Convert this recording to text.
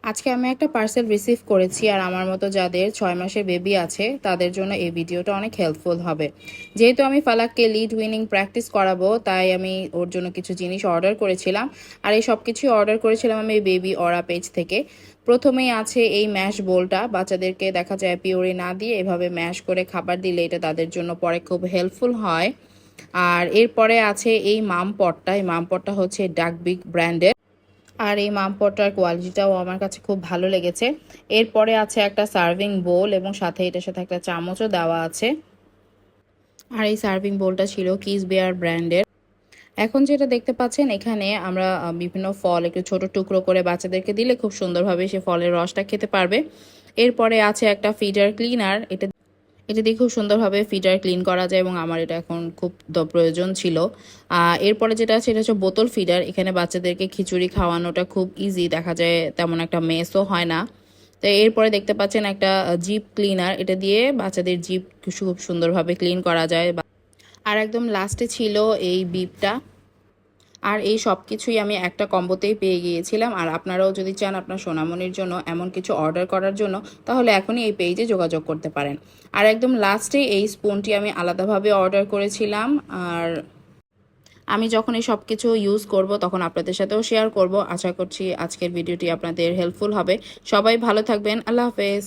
আজকে আমি একটা পার্সেল রিসিভ করেছি আর আমার মতো যাদের 6 মাসের বেবি আছে তাদের জন্য এই ভিডিওটা অনেক হেল্পফুল হবে। যেহেতু আমি ফালাককে লিড উইনিং প্র্যাকটিস করাবো তাই আমি ওর জন্য কিছু জিনিস অর্ডার করেছিলাম। আর এই সব কিছুই অর্ডার করেছিলাম আমি বেবি অরা পেজ থেকে। প্রথমেই আছে এই ম্যাশ বোলটা, বাচ্চাদেরকে দেখা যায় পিওরি না দিয়ে এভাবে ম্যাশ করে খাবার দিলে এটা তাদের জন্য পরে খুব হেল্পফুল হয়। আর এরপরে আছে এই মাম পটটা, এই মাম পটটা হচ্ছে ডাক বিগ ব্র্যান্ডের। আর এই মামপটটার কোয়ালিটিটাও আমার কাছে খুব ভালো লেগেছে। এরপরে আছে একটা সার্ভিং বোল এবং সাথে এটার সাথে একটা চামচও দেওয়া আছে। আর এই সার্ভিং বোলটা ছিল কিস বেয়ার ব্র্যান্ডের। এখন যেটা দেখতে পাচ্ছেন এখানে আমরা বিভিন্ন ফল একটু ছোট টুকরো করে বাচ্চাদেরকে দিলে খুব সুন্দরভাবে সে ফলের রসটা খেতে পারবে। এরপরে আছে একটা ফিডার ক্লিনার, এটা এটা দিয়ে খুব সুন্দরভাবে ফিডার ক্লিন করা যায় এবং আমার এটা এখন খুব প্রয়োজন ছিল। এরপরে যেটা আছে এটা হচ্ছে বোতল ফিডার। এখানে বাচ্চাদেরকে খিচুড়ি খাওয়ানোটা খুব ইজি, দেখা যায় তেমন একটা মেসও হয় না। তো এরপরে দেখতে পাচ্ছেন একটা জিপ ক্লিনার, এটা দিয়ে বাচ্চাদের জিপ খুব সুন্দরভাবে ক্লিন করা যায়। আর একদম লাস্টে ছিল এই বিপটা। আর এই সব কিছুই আমি একটা কম্বোতেই পেয়ে গিয়েছিলাম। আর আপনারাও যদি চান আপনার সোনামণির জন্য এমন কিছু অর্ডার করার জন্য, তাহলে এখনই এই পেজে যোগাযোগ করতে পারেন। আর একদম লাস্টে এই স্পুনটি আমি আলাদাভাবে অর্ডার করেছিলাম। আর আমি যখন এই সব কিছু ইউজ করব তখন আপনাদের সাথেও শেয়ার করব। আশা করছি আজকের ভিডিওটি আপনাদের হেল্পফুল হবে। সবাই ভালো থাকবেন। আল্লাহ হাফেজ।